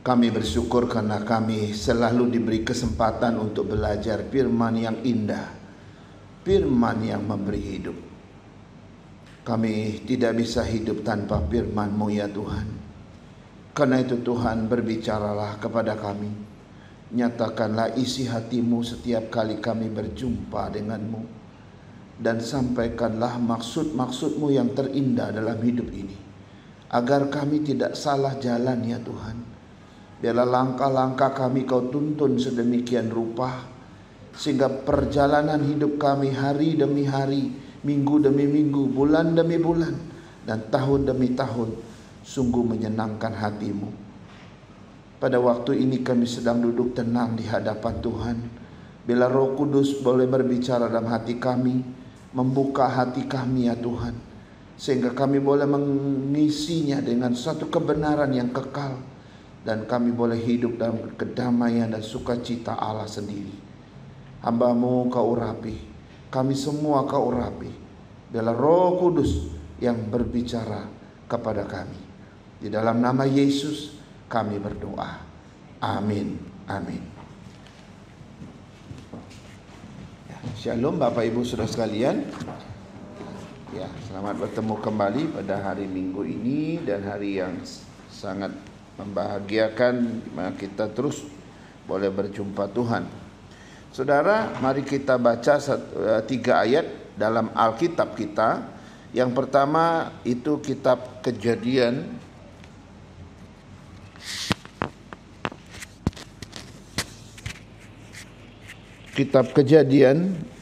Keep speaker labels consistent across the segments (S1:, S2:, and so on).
S1: Kami bersyukur karena kami selalu diberi kesempatan untuk belajar firman yang indah, firman yang memberi hidup. Kami tidak bisa hidup tanpa firman-Mu ya Tuhan. Karena itu Tuhan, berbicaralah kepada kami. Nyatakanlah isi hati-Mu setiap kali kami berjumpa dengan-Mu. Dan sampaikanlah maksud-maksud-Mu yang terindah dalam hidup ini, agar kami tidak salah jalan ya Tuhan. Biarlah langkah-langkah kami Kau tuntun sedemikian rupa, sehingga perjalanan hidup kami hari demi hari, minggu demi minggu, bulan demi bulan, dan tahun demi tahun sungguh menyenangkan hati-Mu. Pada waktu ini kami sedang duduk tenang di hadapan Tuhan. Bila Roh Kudus boleh berbicara dalam hati kami, membuka hati kami ya Tuhan, sehingga kami boleh mengisinya dengan suatu kebenaran yang kekal, dan kami boleh hidup dalam kedamaian dan sukacita Allah sendiri. Hamba-Mu Kau urapi, kami semua Kau urapi. Biarlah Roh Kudus yang berbicara kepada kami. Di dalam nama Yesus kami berdoa. Amin. Amin. Shalom Bapak Ibu Saudara sekalian. Ya, selamat bertemu kembali pada hari Minggu ini, dan hari yang sangat membahagiakan di mana kita terus boleh berjumpa Tuhan. Saudara, mari kita baca 3 ayat dalam Alkitab kita. Yang pertama itu kitab Kejadian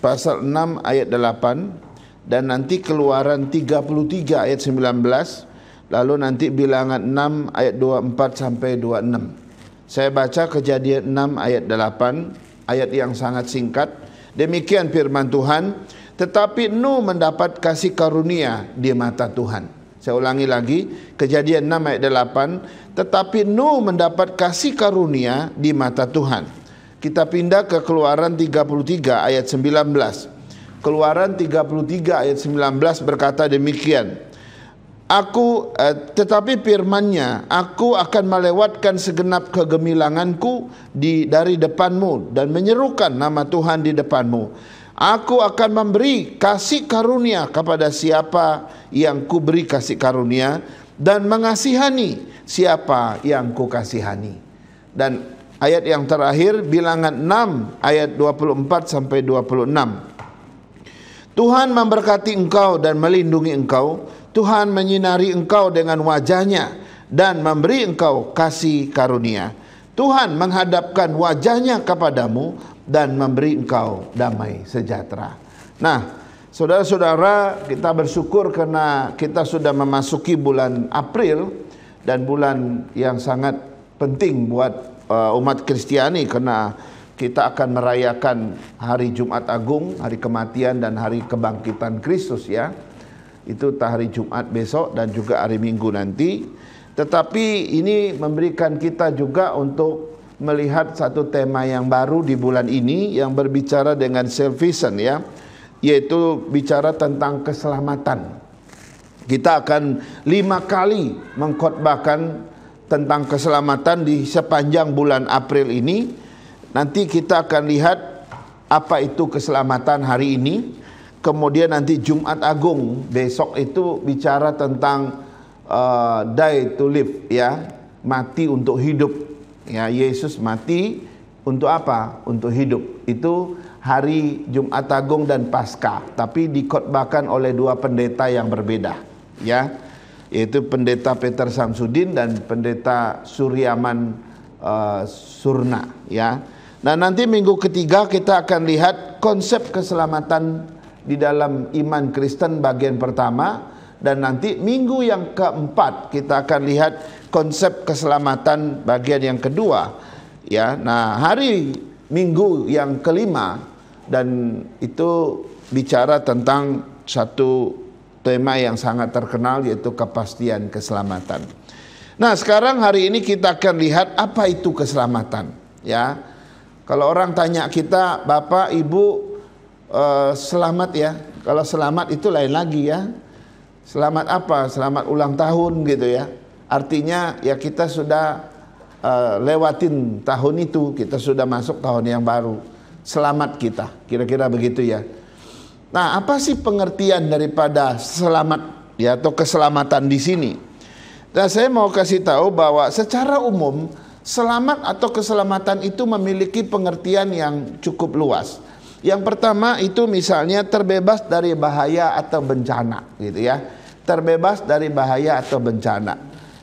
S1: pasal 6 ayat 8, dan nanti Keluaran 33 ayat 19. Lalu nanti Bilangan 6 ayat 24 sampai 26. Saya baca Kejadian 6 ayat 8, ayat yang sangat singkat. Demikian firman Tuhan, tetapi Nuh mendapat kasih karunia di mata Tuhan. Saya ulangi lagi, Kejadian 6 ayat 8, tetapi Nuh mendapat kasih karunia di mata Tuhan. Kita pindah ke Keluaran 33 ayat 19. Keluaran 33 ayat 19 berkata demikian. Tetapi firman-Nya, aku akan melewatkan segenap kegemilanganku dari depanmu dan menyerukan nama Tuhan di depanmu. Aku akan memberi kasih karunia kepada siapa yang kuberi kasih karunia, dan mengasihani siapa yang kukasihani. Dan ayat yang terakhir Bilangan 6 ayat 24 sampai 26. Tuhan memberkati engkau dan melindungi engkau. Tuhan menyinari engkau dengan wajah-Nya dan memberi engkau kasih karunia. Tuhan menghadapkan wajah-Nya kepadamu dan memberi engkau damai sejahtera. Nah, saudara-saudara, kita bersyukur karena kita sudah memasuki bulan April, dan bulan yang sangat penting buat umat Kristiani, karena kita akan merayakan hari Jumat Agung, hari kematian dan hari kebangkitan Kristus ya. Itu hari Jumat besok dan juga hari Minggu nanti. Tetapi ini memberikan kita juga untuk melihat satu tema yang baru di bulan ini, yang berbicara dengan salvation ya, yaitu bicara tentang keselamatan. Kita akan 5 kali mengkhotbahkan tentang keselamatan di sepanjang bulan April ini. Nanti kita akan lihat apa itu keselamatan hari ini. Kemudian nanti Jumat Agung besok itu bicara tentang die to live ya, mati untuk hidup ya. Yesus mati untuk apa? Untuk hidup. Itu hari Jumat Agung dan Paskah, tapi dikhotbahkan oleh 2 pendeta yang berbeda ya, yaitu pendeta Peter Samsudin dan pendeta Suryaman Surna ya. Nah, nanti minggu ketiga kita akan lihat konsep keselamatan di dalam iman Kristen bagian pertama, dan nanti minggu yang keempat kita akan lihat konsep keselamatan bagian yang kedua ya. Nah, hari Minggu yang kelima, dan itu bicara tentang satu tema yang sangat terkenal, yaitu kepastian keselamatan. Nah, sekarang hari ini kita akan lihat apa itu keselamatan ya. Kalau orang tanya kita, Bapak Ibu selamat ya. Kalau selamat itu lain lagi ya. Selamat apa? Selamat ulang tahun gitu ya. Artinya ya kita sudah lewatin tahun itu, kita sudah masuk tahun yang baru. Selamat kita, kira-kira begitu ya. Nah, apa sih pengertian daripada selamat ya atau keselamatan di sini? Dan saya mau kasih tahu bahwa secara umum selamat atau keselamatan itu memiliki pengertian yang cukup luas. Yang pertama itu misalnya terbebas dari bahaya atau bencana, gitu ya. Terbebas dari bahaya atau bencana.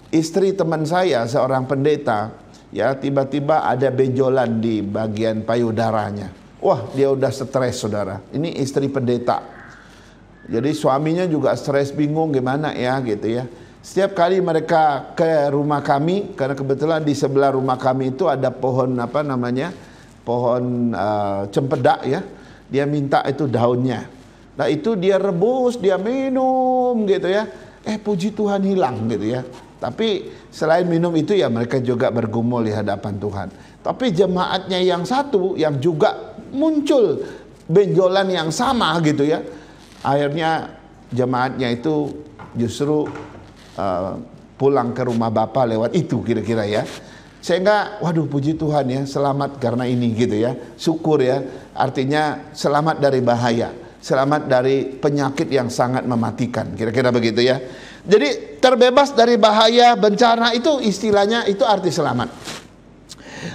S1: Istri teman saya seorang pendeta, ya tiba-tiba ada benjolan di bagian payudaranya. Wah, dia udah stres, saudara. Ini istri pendeta. Jadi suaminya juga stres, bingung gimana ya gitu ya. Setiap kali mereka ke rumah kami, karena kebetulan di sebelah rumah kami itu ada pohon pohon cempedak ya. Dia minta itu daunnya. Nah itu dia rebus, dia minum gitu ya. Puji Tuhan hilang gitu ya. Tapi selain minum itu ya mereka juga bergumul di hadapan Tuhan. Tapi jemaatnya yang satu yang juga muncul benjolan yang sama gitu ya. Akhirnya jemaatnya itu justru pulang ke rumah Bapa lewat itu kira-kira ya. Sehingga waduh puji Tuhan ya, selamat karena ini gitu ya. Syukur ya, artinya selamat dari bahaya, selamat dari penyakit yang sangat mematikan, kira-kira begitu ya. Jadi terbebas dari bahaya, bencana itu istilahnya itu arti selamat.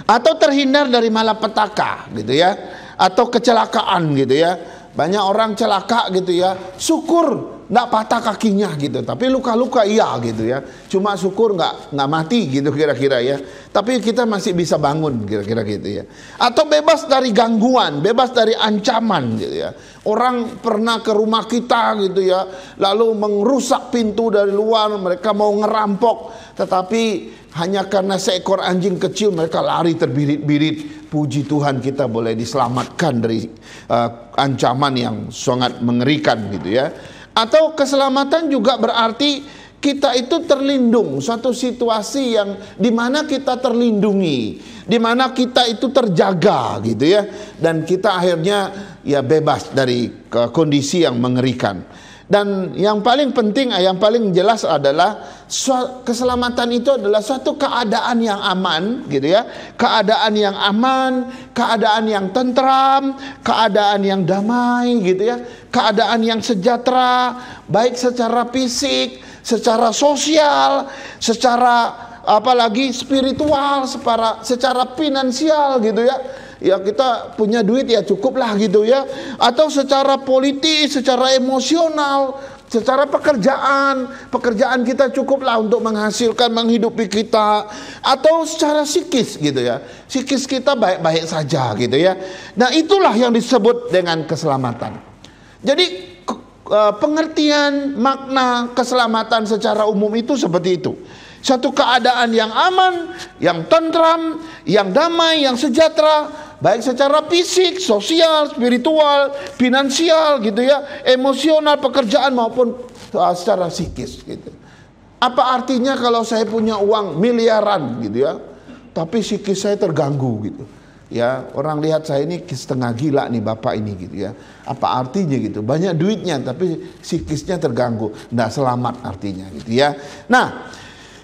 S1: Atau terhindar dari malapetaka gitu ya, atau kecelakaan gitu ya. Banyak orang celaka gitu ya, syukur nggak patah kakinya gitu, tapi luka-luka iya gitu ya. Cuma syukur nggak mati gitu kira-kira ya. Tapi kita masih bisa bangun kira-kira gitu ya. Atau bebas dari gangguan, bebas dari ancaman gitu ya. Orang pernah ke rumah kita gitu ya, lalu merusak pintu dari luar, mereka mau ngerampok, tetapi hanya karena seekor anjing kecil mereka lari terbirit-birit. Puji Tuhan kita boleh diselamatkan dari ancaman yang sangat mengerikan gitu ya. Atau keselamatan juga berarti kita itu terlindung, suatu situasi yang dimana kita terlindungi, dimana kita itu terjaga gitu ya, dan kita akhirnya ya bebas dari kondisi yang mengerikan. Dan yang paling penting, yang paling jelas adalah keselamatan itu adalah suatu keadaan yang aman gitu ya, keadaan yang aman, keadaan yang tentram, keadaan yang damai gitu ya, keadaan yang sejahtera, baik secara fisik, secara sosial, secara apalagi spiritual, secara finansial gitu ya. Ya kita punya duit ya cukup lah gitu ya. Atau secara politis, secara emosional, secara pekerjaan kita cukup lah untuk menghasilkan, menghidupi kita. Atau secara psikis gitu ya, psikis kita baik-baik saja gitu ya. Nah itulah yang disebut dengan keselamatan. Jadi pengertian makna keselamatan secara umum itu seperti itu. Satu keadaan yang aman, yang tentram, yang damai, yang sejahtera, baik secara fisik, sosial, spiritual, finansial gitu ya, emosional, pekerjaan maupun secara psikis gitu. Apa artinya kalau saya punya uang miliaran gitu ya, tapi psikis saya terganggu gitu. Ya, orang lihat saya ini setengah gila nih bapak ini gitu ya. Apa artinya gitu? Banyak duitnya tapi psikisnya terganggu. Nggak selamat artinya gitu ya. Nah,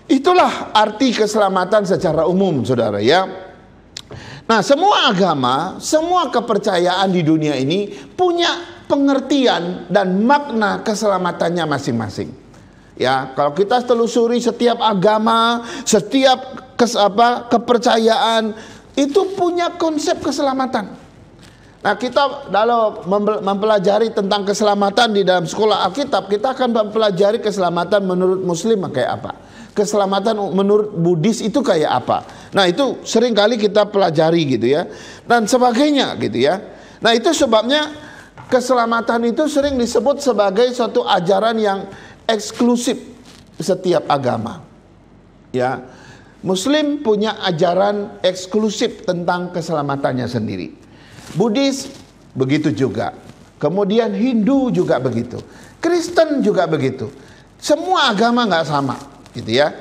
S1: itulah arti keselamatan secara umum, saudara ya. Nah, semua agama, semua kepercayaan di dunia ini punya pengertian dan makna keselamatannya masing-masing. Ya, kalau kita telusuri setiap agama, setiap kepercayaan itu punya konsep keselamatan. Nah, kita dalam mempelajari tentang keselamatan di dalam sekolah Alkitab, kita akan mempelajari keselamatan menurut Muslim kayak apa. Keselamatan menurut Buddhis itu kayak apa. Nah itu sering kali kita pelajari gitu ya, dan sebagainya gitu ya. Nah itu sebabnya keselamatan itu sering disebut sebagai suatu ajaran yang eksklusif setiap agama. Ya, Muslim punya ajaran eksklusif tentang keselamatannya sendiri. Buddhis begitu juga. Kemudian Hindu juga begitu. Kristen juga begitu. Semua agama nggak sama. Gitu ya.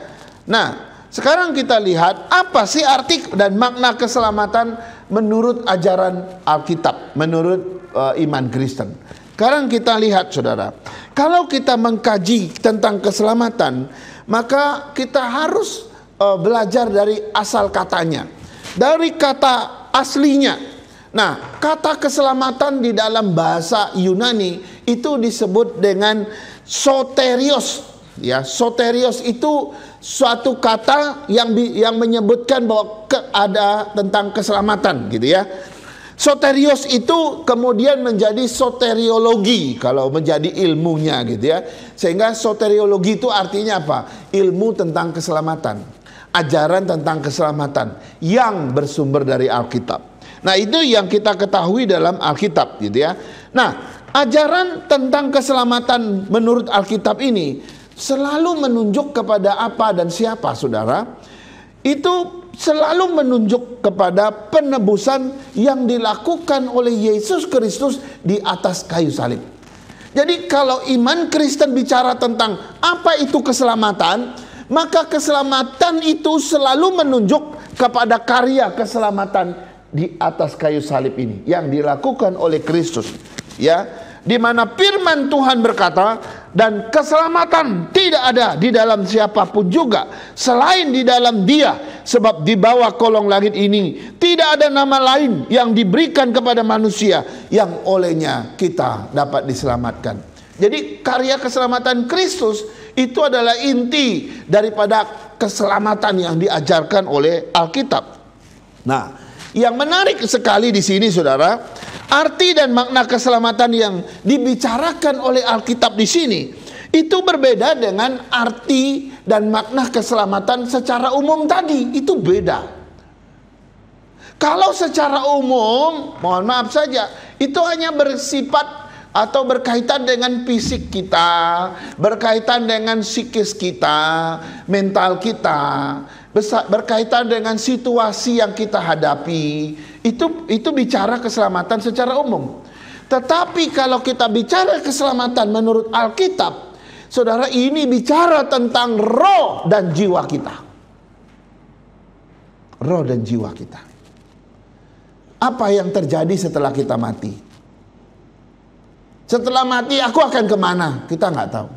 S1: Nah, sekarang kita lihat apa sih arti dan makna keselamatan menurut ajaran Alkitab, menurut iman Kristen. Sekarang kita lihat, saudara, kalau kita mengkaji tentang keselamatan, maka kita harus belajar dari asal katanya, dari kata aslinya. Nah, kata keselamatan di dalam bahasa Yunani itu disebut dengan soterios. Ya, soterios itu suatu kata yang menyebutkan bahwa ada tentang keselamatan, gitu ya. Soterios itu kemudian menjadi soteriologi kalau menjadi ilmunya, gitu ya. Sehingga soteriologi itu artinya apa? Ilmu tentang keselamatan, ajaran tentang keselamatan yang bersumber dari Alkitab. Nah, itu yang kita ketahui dalam Alkitab, gitu ya. Nah, ajaran tentang keselamatan menurut Alkitab ini selalu menunjuk kepada apa dan siapa, saudara? Itu selalu menunjuk kepada penebusan yang dilakukan oleh Yesus Kristus di atas kayu salib. Jadi kalau iman Kristen bicara tentang apa itu keselamatan, maka keselamatan itu selalu menunjuk kepada karya keselamatan di atas kayu salib ini yang dilakukan oleh Kristus, ya, di mana firman Tuhan berkata, dan keselamatan tidak ada di dalam siapapun juga selain di dalam Dia, sebab di bawah kolong langit ini tidak ada nama lain yang diberikan kepada manusia yang olehnya kita dapat diselamatkan. Jadi karya keselamatan Kristus itu adalah inti daripada keselamatan yang diajarkan oleh Alkitab. Nah, yang menarik sekali di sini, saudara, arti dan makna keselamatan yang dibicarakan oleh Alkitab di sini itu berbeda dengan arti dan makna keselamatan secara umum tadi. Itu beda. Kalau secara umum, mohon maaf saja, itu hanya bersifat atau berkaitan dengan fisik kita, berkaitan dengan psikis kita, mental kita, berkaitan dengan situasi yang kita hadapi. Itu bicara keselamatan secara umum. Tetapi kalau kita bicara keselamatan menurut Alkitab, saudara, ini bicara tentang roh dan jiwa kita. Roh dan jiwa kita. Apa yang terjadi setelah kita mati? Setelah mati aku akan kemana? Kita nggak tahu.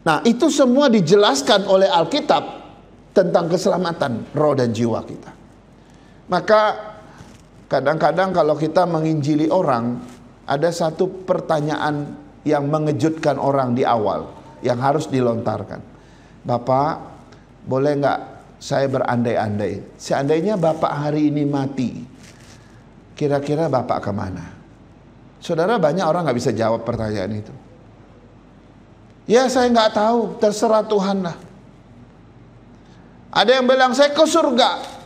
S1: Nah, itu semua dijelaskan oleh Alkitab tentang keselamatan roh dan jiwa kita. Maka kadang-kadang kalau kita menginjili orang, ada satu pertanyaan yang mengejutkan orang di awal yang harus dilontarkan. Bapak, boleh nggak saya berandai-andai, seandainya Bapak hari ini mati, kira-kira Bapak kemana? Saudara, banyak orang nggak bisa jawab pertanyaan itu. Ya, saya nggak tahu, terserah Tuhan lah. Ada yang bilang saya ke surga.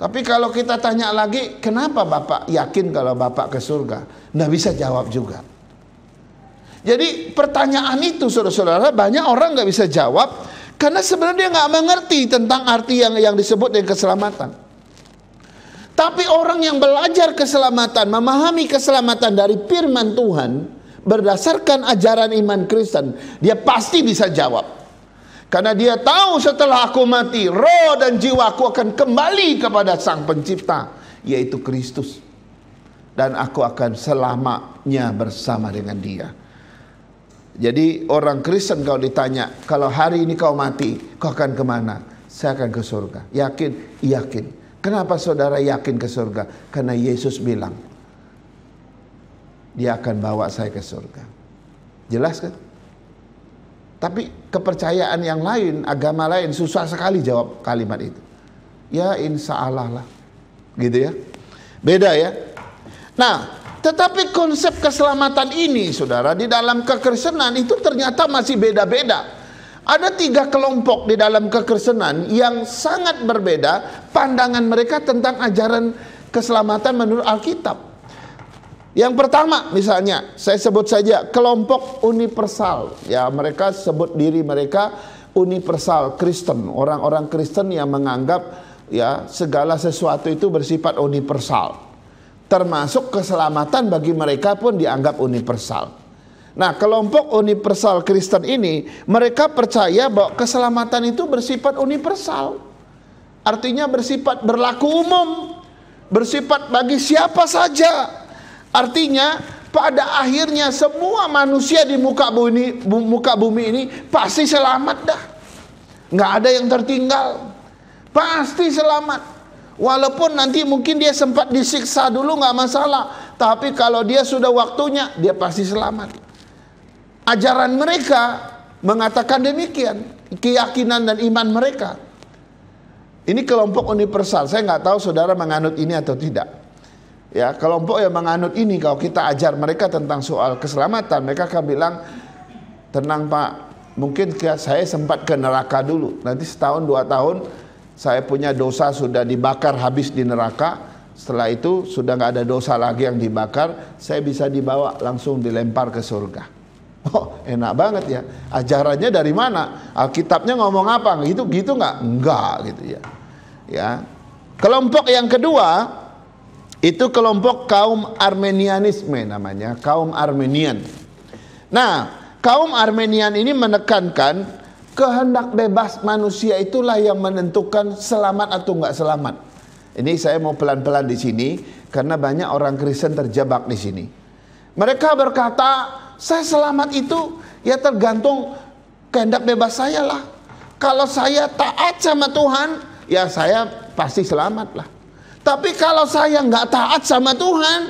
S1: Tapi kalau kita tanya lagi, kenapa Bapak yakin kalau Bapak ke surga? Nggak bisa jawab juga. Jadi pertanyaan itu, saudara-saudara, banyak orang nggak bisa jawab karena sebenarnya dia nggak mengerti tentang arti yang disebut dengan keselamatan. Tapi orang yang belajar keselamatan, memahami keselamatan dari firman Tuhan berdasarkan ajaran iman Kristen, dia pasti bisa jawab. Karena dia tahu setelah aku mati, roh dan jiwaku akan kembali kepada Sang Pencipta, yaitu Kristus. Dan aku akan selamanya bersama dengan Dia. Jadi orang Kristen kalau ditanya, kalau hari ini kau mati, kau akan kemana? Saya akan ke surga. Yakin? Yakin. Kenapa saudara yakin ke surga? Karena Yesus bilang, Dia akan bawa saya ke surga. Jelas kan? Tapi kepercayaan yang lain, agama lain, susah sekali jawab kalimat itu. Ya insya Allah lah. Gitu ya. Beda ya. Nah, tetapi konsep keselamatan ini, saudara, di dalam kekristenan itu ternyata masih beda-beda. Ada 3 kelompok di dalam kekristenan yang sangat berbeda pandangan mereka tentang ajaran keselamatan menurut Alkitab. Yang pertama, misalnya, saya sebut saja kelompok universal. Ya, mereka sebut diri mereka universal Kristen. Orang-orang Kristen yang menganggap ya segala sesuatu itu bersifat universal. Termasuk keselamatan bagi mereka pun dianggap universal. Nah, kelompok universal Kristen ini, mereka percaya bahwa keselamatan itu bersifat universal. Artinya bersifat berlaku umum, bersifat bagi siapa saja. Artinya pada akhirnya semua manusia di muka bumi ini pasti selamat dah. nggak ada yang tertinggal, pasti selamat. Walaupun nanti mungkin dia sempat disiksa dulu nggak masalah, tapi kalau dia sudah waktunya, dia pasti selamat. Ajaran mereka mengatakan demikian, keyakinan dan iman mereka. Ini kelompok universal. Saya nggak tahu saudara menganut ini atau tidak. Ya, kelompok yang menganut ini, kalau kita ajar mereka tentang soal keselamatan, mereka akan bilang, tenang Pak, mungkin saya sempat ke neraka dulu, nanti setahun 2 tahun saya punya dosa sudah dibakar habis di neraka, setelah itu sudah nggak ada dosa lagi yang dibakar, saya bisa dibawa langsung dilempar ke surga. Oh, enak banget ya. Ajarannya dari mana? Alkitabnya ngomong apa? Gitu nggak? Enggak gitu ya. Ya. Kelompok yang kedua itu kelompok kaum Armenianisme namanya, kaum Armenian. Nah, kaum Armenian ini menekankan kehendak bebas manusia itulah yang menentukan selamat atau enggak selamat. Ini saya mau pelan-pelan di sini karena banyak orang Kristen terjebak di sini. Mereka berkata, saya selamat itu ya tergantung kehendak bebas saya lah. Kalau saya taat sama Tuhan, ya saya pasti selamat lah. Tapi kalau saya nggak taat sama Tuhan,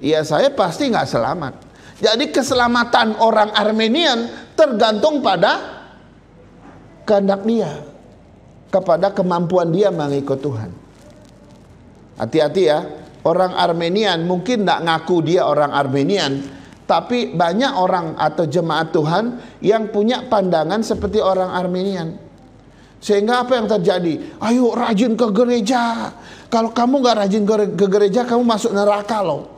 S1: ya saya pasti nggak selamat. Jadi keselamatan orang Armenian tergantung pada kehendak dia, kepada kemampuan dia mengikut Tuhan. Hati-hati ya, orang Armenian mungkin tidak ngaku dia orang Armenian, tapi banyak orang atau jemaat Tuhan yang punya pandangan seperti orang Armenian. Sehingga apa yang terjadi? Ayo rajin ke gereja. Kalau kamu nggak rajin ke gereja, kamu masuk neraka loh.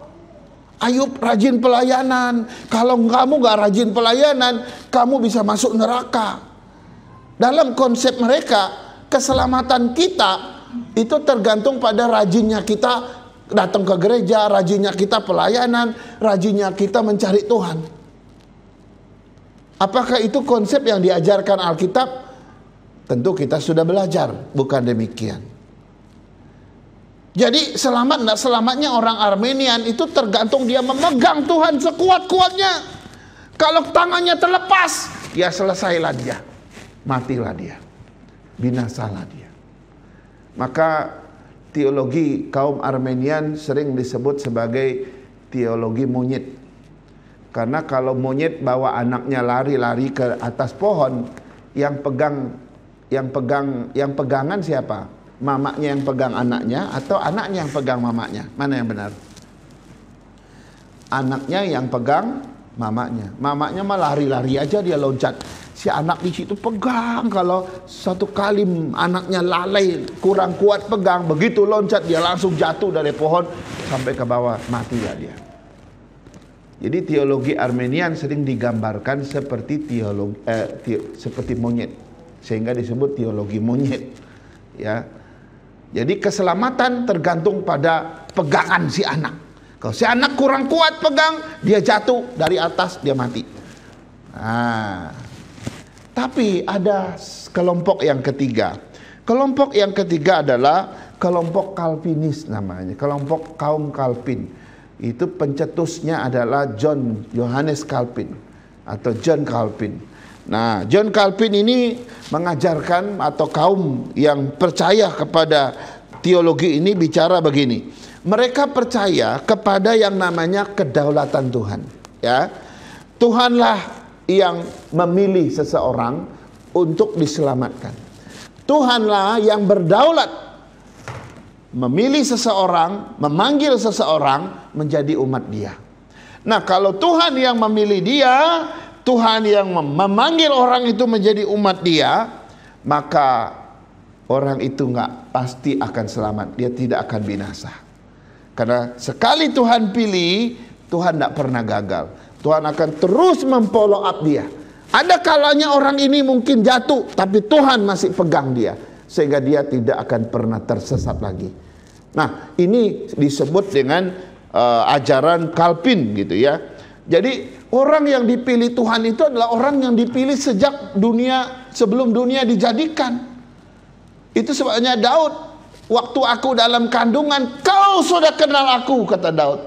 S1: Ayo rajin pelayanan. Kalau kamu nggak rajin pelayanan, kamu bisa masuk neraka. Dalam konsep mereka, keselamatan kita itu tergantung pada rajinnya kita datang ke gereja, rajinnya kita pelayanan, rajinnya kita mencari Tuhan. Apakah itu konsep yang diajarkan Alkitab? Tentu kita sudah belajar, bukan demikian. Jadi selamat tidak selamatnya orang Armenian itu tergantung dia memegang Tuhan sekuat-kuatnya. Kalau tangannya terlepas, ya selesailah dia. Matilah dia, binasalah dia. Maka teologi kaum Armenian sering disebut sebagai teologi monyet. Karena kalau monyet bawa anaknya lari-lari ke atas pohon, yang pegangan siapa? Mamanya yang pegang anaknya atau anaknya yang pegang mamanya? Mana yang benar? Anaknya yang pegang mamanya. Mamanya mah lari-lari aja, dia loncat. Si anak di situ pegang, kalau satu kali anaknya lalai, kurang kuat pegang, begitu loncat dia langsung jatuh dari pohon sampai ke bawah, mati ya dia. Jadi teologi Armenian sering digambarkan seperti seperti monyet, sehingga disebut teologi monyet. Ya, jadi keselamatan tergantung pada pegangan si anak. Kalau si anak kurang kuat pegang, dia jatuh dari atas, dia mati. Nah, tapi ada kelompok yang ketiga. Kelompok yang ketiga adalah kelompok Calvinis namanya, kelompok kaum Calvin. Itu pencetusnya adalah Johannes Calvin atau John Calvin. Nah, John Calvin ini mengajarkan atau kaum yang percaya kepada teologi ini bicara begini. Mereka percaya kepada yang namanya kedaulatan Tuhan, ya. Tuhanlah yang memilih seseorang untuk diselamatkan. Tuhanlah yang berdaulat memilih seseorang, memanggil seseorang menjadi umat dia. Nah, kalau Tuhan yang memilih dia, Tuhan yang memanggil orang itu menjadi umat dia, maka orang itu pasti akan selamat, dia tidak akan binasa. Karena sekali Tuhan pilih, Tuhan tidak pernah gagal. Tuhan akan terus memfollow up dia. Ada kalanya orang ini mungkin jatuh, tapi Tuhan masih pegang dia, sehingga dia tidak akan pernah tersesat lagi. Nah, ini disebut dengan ajaran Calvin gitu ya. Jadi orang yang dipilih Tuhan itu adalah orang yang dipilih sejak sebelum dunia dijadikan. Itu sebabnya Daud, waktu aku dalam kandungan, kau sudah kenal aku, kata Daud.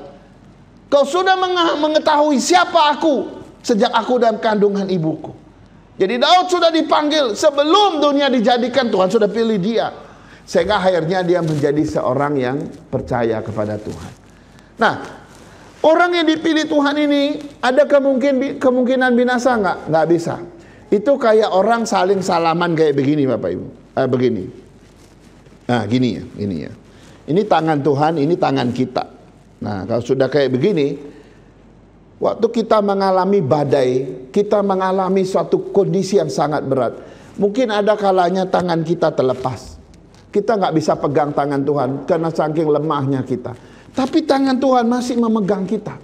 S1: Kau sudah mengetahui siapa aku sejak aku dalam kandungan ibuku. Jadi Daud sudah dipanggil sebelum dunia dijadikan, Tuhan sudah pilih dia. Sehingga akhirnya dia menjadi seorang yang percaya kepada Tuhan. Nah, orang yang dipilih Tuhan ini ada kemungkinan binasa nggak? Nggak bisa. Itu kayak orang saling salaman kayak begini, Bapak Ibu. Begini. Nah, gini ya. Ini tangan Tuhan, ini tangan kita. Nah, kalau sudah kayak begini, waktu kita mengalami badai, kita mengalami suatu kondisi yang sangat berat. Mungkin ada kalanya tangan kita terlepas. Kita nggak bisa pegang tangan Tuhan karena saking lemahnya kita. Tapi tangan Tuhan masih memegang kita.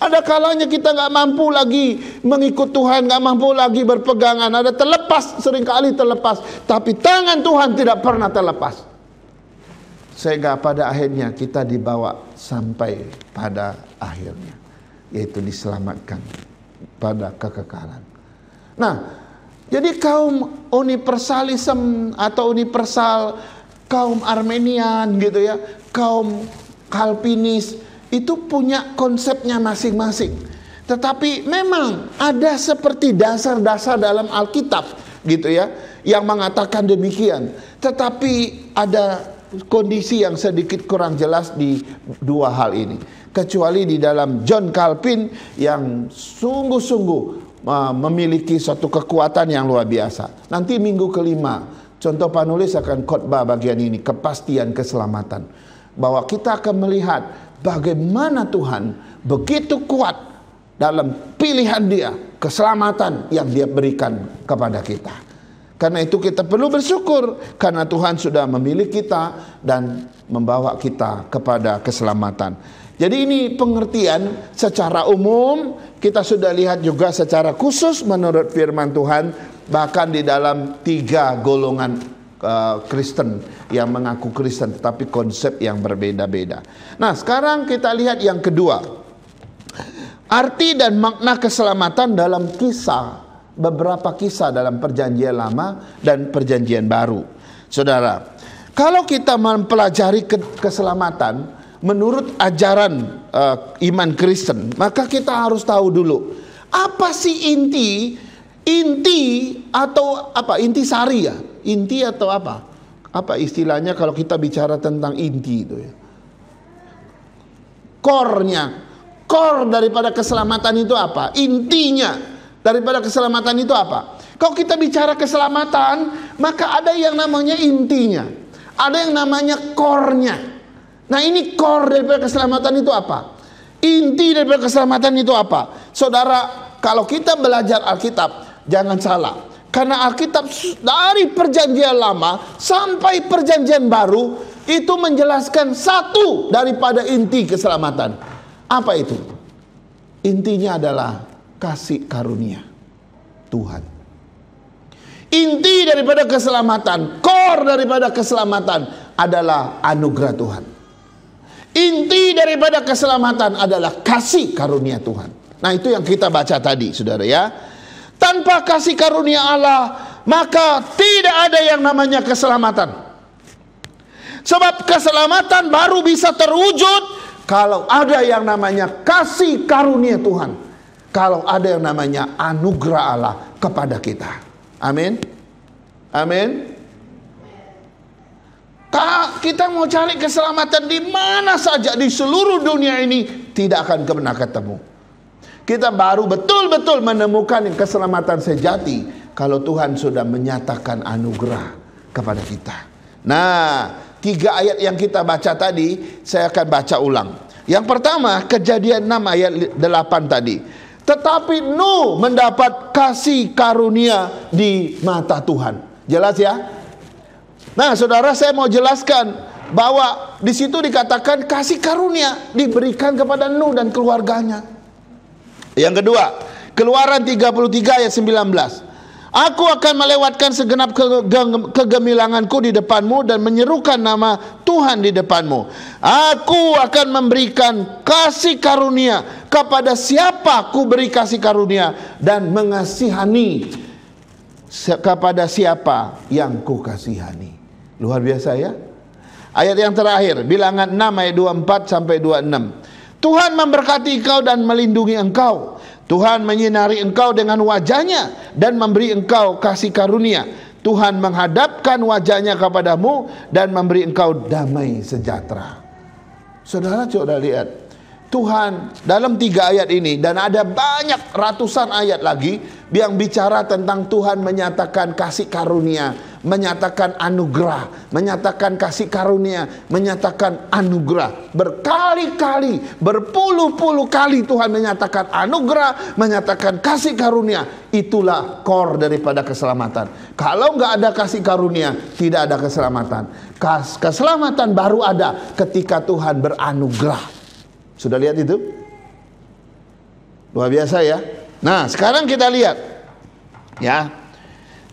S1: Ada kalanya kita nggak mampu lagi mengikut Tuhan, nggak mampu lagi berpegangan. Ada terlepas, seringkali terlepas. Tapi tangan Tuhan tidak pernah terlepas. Sehingga pada akhirnya kita dibawa sampai pada akhirnya, yaitu diselamatkan pada kekekalan. Nah, jadi kaum universalism atau universal, kaum Armenian gitu ya, kaum Calvinis itu punya konsepnya masing-masing. Tetapi memang ada seperti dasar-dasar dalam Alkitab gitu ya, yang mengatakan demikian. Tetapi ada kondisi yang sedikit kurang jelas di dua hal ini. Kecuali di dalam John Calvin yang sungguh-sungguh memiliki suatu kekuatan yang luar biasa. Nanti minggu kelima, contoh penulis akan khotbah bagian ini, kepastian keselamatan. Bahwa kita akan melihat bagaimana Tuhan begitu kuat dalam pilihan dia, keselamatan yang dia berikan kepada kita. Karena itu kita perlu bersyukur karena Tuhan sudah memilih kita dan membawa kita kepada keselamatan. Jadi ini pengertian secara umum, kita sudah lihat juga secara khusus menurut firman Tuhan, bahkan di dalam 3 golongan Kristen yang mengaku Kristen, tetapi konsep yang berbeda-beda. Nah, sekarang kita lihat yang kedua. Arti dan makna keselamatan dalam beberapa kisah dalam Perjanjian Lama dan Perjanjian Baru. Saudara, kalau kita mempelajari keselamatan menurut ajaran iman Kristen, maka kita harus tahu dulu apa sih inti atau apa, inti sari ya, inti atau apa istilahnya kalau kita bicara tentang inti itu ya, core daripada keselamatan itu apa, intinya daripada keselamatan itu apa. Kalau kita bicara keselamatan, maka ada yang namanya intinya, ada yang namanya core-nya. Nah, ini core daripada keselamatan itu apa? Inti daripada keselamatan itu apa? Saudara, kalau kita belajar Alkitab, jangan salah. Karena Alkitab dari Perjanjian Lama sampai Perjanjian Baru itu menjelaskan satu daripada inti keselamatan. Apa itu? Intinya adalah kasih karunia Tuhan. Inti daripada keselamatan, core daripada keselamatan adalah anugerah Tuhan. Inti daripada keselamatan adalah kasih karunia Tuhan. Nah, itu yang kita baca tadi, saudara ya. Tanpa kasih karunia Allah, maka tidak ada yang namanya keselamatan. Sebab keselamatan baru bisa terwujud kalau ada yang namanya kasih karunia Tuhan. Kalau ada yang namanya anugerah Allah kepada kita. Amin. Amin. Kita mau cari keselamatan di mana saja di seluruh dunia ini, tidak akan pernah ketemu. Kita baru betul-betul menemukan keselamatan sejati kalau Tuhan sudah menyatakan anugerah kepada kita. Nah, 3 ayat yang kita baca tadi, saya akan baca ulang. Yang pertama, Kejadian 6 ayat 8 tadi. Tetapi Nuh mendapat kasih karunia di mata Tuhan. Jelas ya? Nah, saudara, saya mau jelaskan bahwa di situ dikatakan kasih karunia diberikan kepada Nuh dan keluarganya. Yang kedua, Keluaran 33 ayat 19. Aku akan melewatkan segenap kegemilanganku di depanmu dan menyerukan nama Tuhan di depanmu. Aku akan memberikan kasih karunia kepada siapa ku beri kasih karunia, dan mengasihani kepada siapa yang ku kasihani. Luar biasa ya. Ayat yang terakhir, Bilangan 6 ayat 24 sampai 26. Tuhan memberkati engkau dan melindungi engkau. Tuhan menyinari engkau dengan wajahnya dan memberi engkau kasih karunia. Tuhan menghadapkan wajahnya kepadamu dan memberi engkau damai sejahtera. Saudara coba lihat, Tuhan dalam 3 ayat ini, dan ada banyak ratusan ayat lagi yang bicara tentang Tuhan menyatakan kasih karunia, menyatakan anugerah, menyatakan kasih karunia, menyatakan anugerah. Berkali-kali, berpuluh-puluh kali Tuhan menyatakan anugerah, menyatakan kasih karunia. Itulah core daripada keselamatan. Kalau nggak ada kasih karunia, tidak ada keselamatan. Keselamatan baru ada ketika Tuhan beranugerah. Sudah lihat itu? Luar biasa ya. Nah, sekarang kita lihat ya.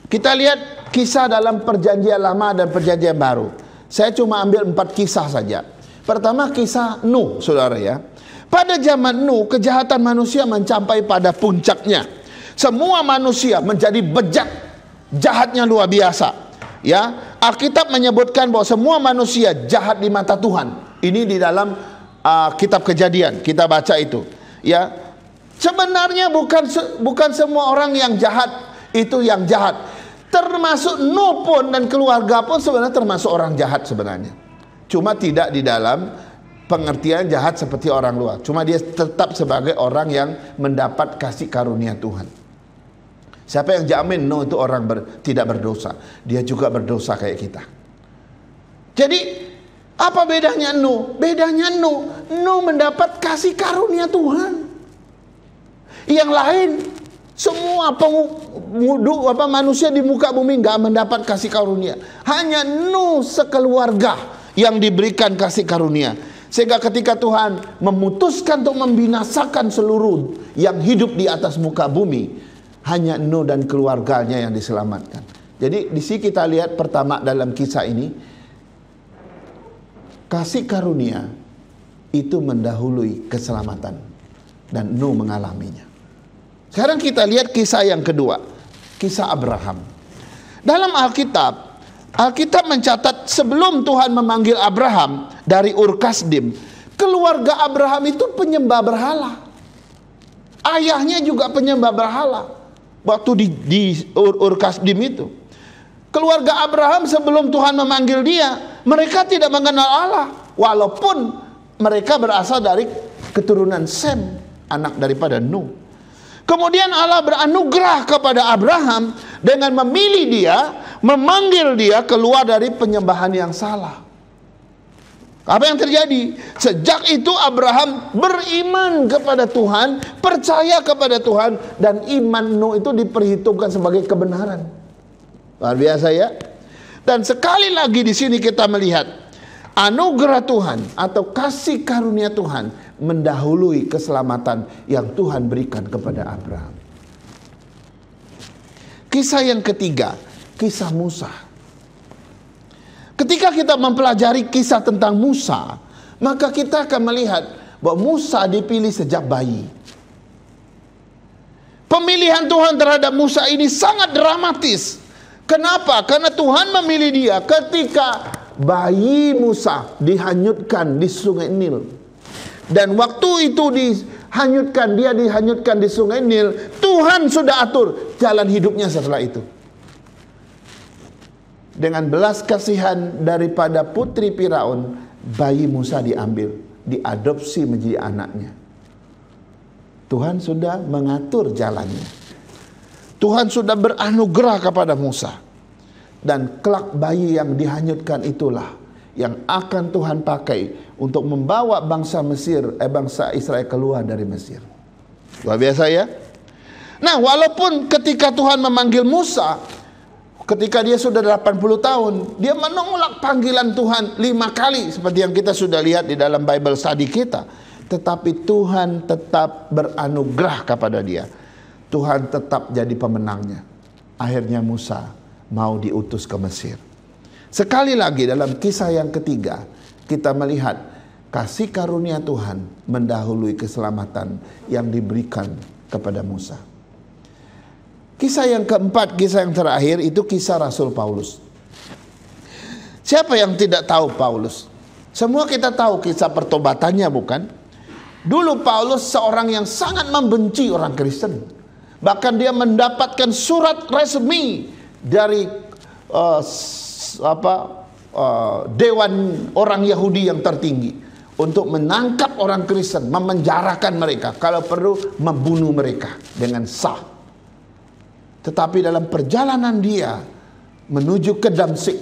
S1: Kita lihat kisah dalam perjanjian lama dan perjanjian baru. Saya cuma ambil 4 kisah saja. Pertama, kisah Nuh, saudara ya. Pada zaman Nuh, kejahatan manusia mencapai pada puncaknya. Semua manusia menjadi bejat, jahatnya luar biasa. Ya, Alkitab menyebutkan bahwa semua manusia jahat di mata Tuhan. Ini di dalam kitab Kejadian, kita baca itu. Ya, sebenarnya bukan semua orang yang jahat itu yang jahat. Termasuk Nuh pun dan keluarga pun sebenarnya termasuk orang jahat sebenarnya. Cuma tidak di dalam pengertian jahat seperti orang luar. Cuma dia tetap sebagai orang yang mendapat kasih karunia Tuhan. Siapa yang jamin Nuh itu orang tidak berdosa? Dia juga berdosa kayak kita. Jadi apa bedanya Nuh? Bedanya Nuh mendapat kasih karunia Tuhan. Yang lain semua manusia di muka bumi nggak mendapat kasih karunia. Hanya Nuh sekeluarga yang diberikan kasih karunia. Sehingga ketika Tuhan memutuskan untuk membinasakan seluruh yang hidup di atas muka bumi, hanya Nuh dan keluarganya yang diselamatkan. Jadi di sini kita lihat pertama dalam kisah ini, kasih karunia itu mendahului keselamatan dan Nuh mengalaminya. Sekarang kita lihat kisah yang kedua, kisah Abraham. Dalam Alkitab mencatat sebelum Tuhan memanggil Abraham dari Ur Kasdim, keluarga Abraham itu penyembah berhala. Ayahnya juga penyembah berhala. Waktu di Ur Kasdim itu, keluarga Abraham sebelum Tuhan memanggil dia, mereka tidak mengenal Allah, walaupun mereka berasal dari keturunan Sem, anak daripada Nuh. Kemudian Allah beranugerah kepada Abraham dengan memilih dia, memanggil dia keluar dari penyembahan yang salah. Apa yang terjadi? Sejak itu Abraham beriman kepada Tuhan, percaya kepada Tuhan, dan iman Nuh itu diperhitungkan sebagai kebenaran. Luar biasa ya. Dan sekali lagi di sini kita melihat anugerah Tuhan atau kasih karunia Tuhan mendahului keselamatan yang Tuhan berikan kepada Abraham. Kisah yang ketiga, kisah Musa. Ketika kita mempelajari kisah tentang Musa, maka kita akan melihat bahwa Musa dipilih sejak bayi. Pemilihan Tuhan terhadap Musa ini sangat dramatis. Kenapa? Karena Tuhan memilih dia ketika bayi Musa dihanyutkan di sungai Nil. Dan waktu itu dia dihanyutkan di sungai Nil, Tuhan sudah atur jalan hidupnya setelah itu. Dengan belas kasihan daripada putri Firaun, bayi Musa diambil, diadopsi menjadi anaknya. Tuhan sudah mengatur jalannya. Tuhan sudah beranugerah kepada Musa. Dan kelak bayi yang dihanyutkan itulah yang akan Tuhan pakai untuk membawa bangsa Israel keluar dari Mesir. Luar biasa ya. Nah, walaupun ketika Tuhan memanggil Musa, ketika dia sudah 80 tahun, dia menolak panggilan Tuhan 5 kali seperti yang kita sudah lihat di dalam Bible study kita. Tetapi Tuhan tetap beranugerah kepada dia. Tuhan tetap jadi pemenangnya. Akhirnya Musa mau diutus ke Mesir. Sekali lagi dalam kisah yang ketiga, kita melihat kasih karunia Tuhan mendahului keselamatan yang diberikan kepada Musa. Kisah yang keempat, kisah yang terakhir itu kisah Rasul Paulus. Siapa yang tidak tahu Paulus? Semua kita tahu kisah pertobatannya, bukan? Dulu Paulus seorang yang sangat membenci orang Kristen. Bahkan dia mendapatkan surat resmi dari dewan orang Yahudi yang tertinggi untuk menangkap orang Kristen, memenjarakan mereka, kalau perlu membunuh mereka dengan sah. Tetapi dalam perjalanan dia menuju ke Damsyik,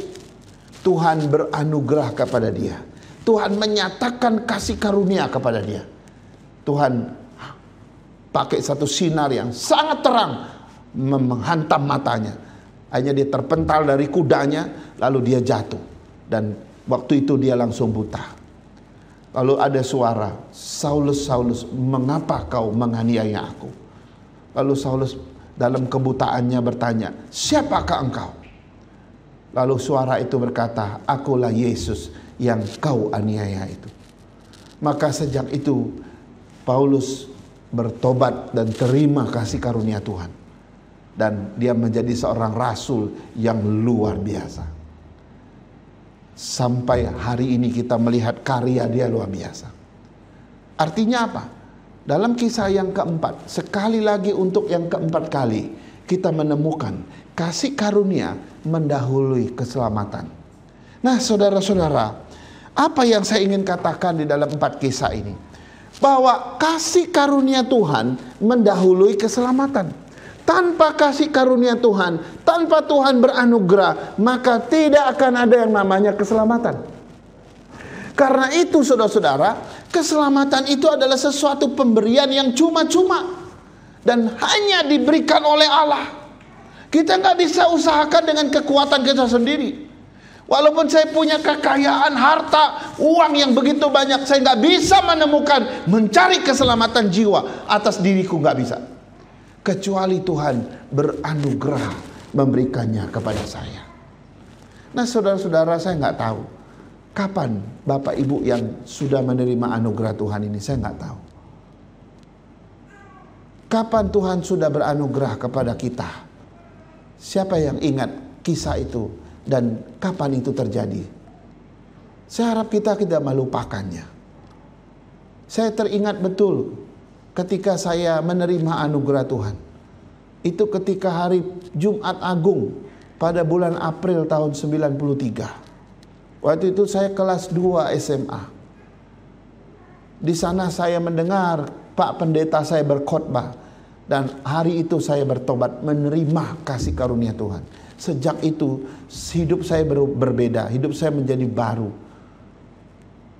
S1: Tuhan beranugerah kepada dia. Tuhan menyatakan kasih karunia kepada dia. Tuhan pakai satu sinar yang sangat terang menghantam matanya. Hanya dia terpental dari kudanya, lalu dia jatuh. Dan waktu itu dia langsung buta. Lalu ada suara, "Saulus, Saulus, mengapa kau menganiaya aku?" Lalu Saulus dalam kebutaannya bertanya, "Siapakah engkau?" Lalu suara itu berkata, "Akulah Yesus yang kau aniaya itu." Maka sejak itu Paulus bertobat dan terima kasih karunia Tuhan. Dan dia menjadi seorang rasul yang luar biasa. Sampai hari ini kita melihat karya dia luar biasa. Artinya apa? Dalam kisah yang keempat, sekali lagi untuk yang keempat kali, kita menemukan kasih karunia mendahului keselamatan. Nah, saudara-saudara, apa yang saya ingin katakan di dalam 4 kisah ini? Bahwa kasih karunia Tuhan mendahului keselamatan. Tanpa kasih karunia Tuhan, tanpa Tuhan beranugerah, maka tidak akan ada yang namanya keselamatan. Karena itu saudara-saudara, keselamatan itu adalah sesuatu pemberian yang cuma-cuma dan hanya diberikan oleh Allah. Kita nggak bisa usahakan dengan kekuatan kita sendiri. Walaupun saya punya kekayaan, harta, uang yang begitu banyak, saya nggak bisa mencari keselamatan jiwa atas diriku, nggak bisa. Kecuali Tuhan beranugerah memberikannya kepada saya. Nah, saudara-saudara, saya nggak tahu kapan Bapak Ibu yang sudah menerima anugerah Tuhan ini, saya nggak tahu. Kapan Tuhan sudah beranugerah kepada kita? Siapa yang ingat kisah itu dan kapan itu terjadi? Saya harap kita tidak melupakannya. Saya teringat betul ketika saya menerima anugerah Tuhan. Itu ketika hari Jumat Agung pada bulan April tahun 93. Waktu itu saya kelas 2 SMA. Di sana saya mendengar Pak Pendeta saya berkhotbah. Dan hari itu saya bertobat, menerima kasih karunia Tuhan. Sejak itu hidup saya berbeda, hidup saya menjadi baru.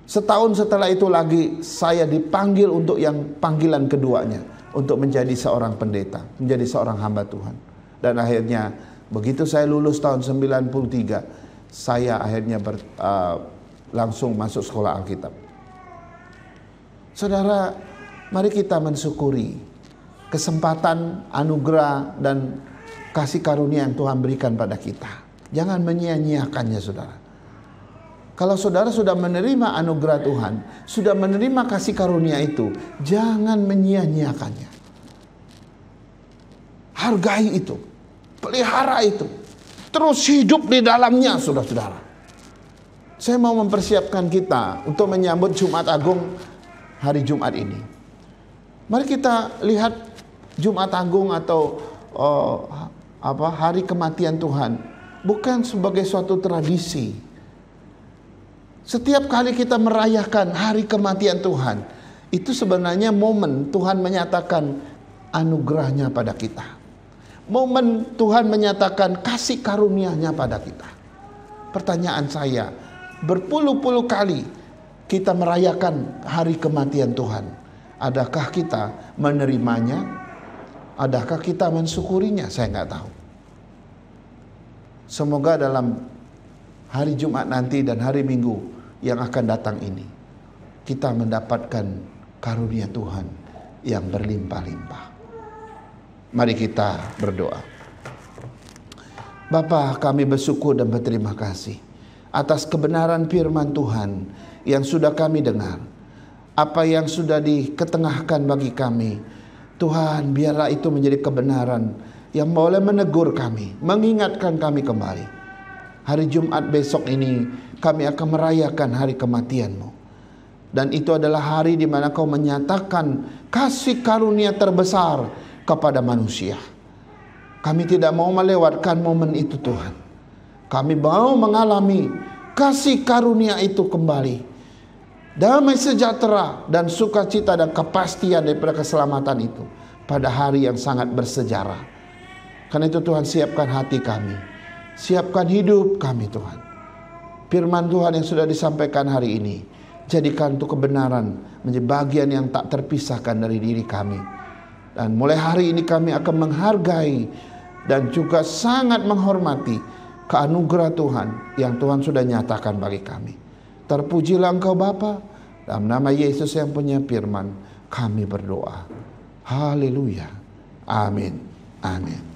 S1: Setahun setelah itu lagi saya dipanggil untuk yang panggilan keduanya, untuk menjadi seorang pendeta, menjadi seorang hamba Tuhan. Dan akhirnya begitu saya lulus tahun 93, saya akhirnya langsung masuk sekolah Alkitab. Saudara, mari kita mensyukuri kesempatan, anugerah, dan kasih karunia yang Tuhan berikan pada kita. Jangan menyia-nyiakannya, saudara. Kalau saudara sudah menerima anugerah Tuhan, sudah menerima kasih karunia itu, jangan menyia-nyiakannya. Hargai itu, pelihara itu, terus hidup di dalamnya, saudara-saudara. Saya mau mempersiapkan kita untuk menyambut Jumat Agung hari Jumat ini. Mari kita lihat Jumat Agung atau hari kematian Tuhan bukan sebagai suatu tradisi. Setiap kali kita merayakan hari kematian Tuhan, itu sebenarnya momen Tuhan menyatakan anugerahnya pada kita. Momen Tuhan menyatakan kasih karunia-Nya pada kita. Pertanyaan saya, berpuluh-puluh kali kita merayakan hari kematian Tuhan, adakah kita menerimanya? Adakah kita mensyukurinya? Saya nggak tahu. Semoga dalam hari Jumat nanti dan hari Minggu yang akan datang ini, kita mendapatkan karunia Tuhan yang berlimpah-limpah. Mari kita berdoa. Bapa, kami bersyukur dan berterima kasih atas kebenaran firman Tuhan yang sudah kami dengar. Apa yang sudah diketengahkan bagi kami, Tuhan, biarlah itu menjadi kebenaran yang boleh menegur kami, mengingatkan kami kembali. Hari Jumat besok ini kami akan merayakan hari kematian-Mu. Dan itu adalah hari di mana Kau menyatakan kasih karunia terbesar kepada manusia. Kami tidak mau melewatkan momen itu Tuhan. Kami mau mengalami kasih karunia itu kembali. Damai sejahtera dan sukacita dan kepastian daripada keselamatan itu pada hari yang sangat bersejarah. Karena itu Tuhan, siapkan hati kami, siapkan hidup kami Tuhan. Firman Tuhan yang sudah disampaikan hari ini, jadikan itu kebenaran menjadi bagian yang tak terpisahkan dari diri kami. Dan mulai hari ini kami akan menghargai dan juga sangat menghormati keanugerah Tuhan yang Tuhan sudah nyatakan bagi kami. Terpujilah Engkau Bapa, dalam nama Yesus yang punya firman kami berdoa. Haleluya. Amin. Amin.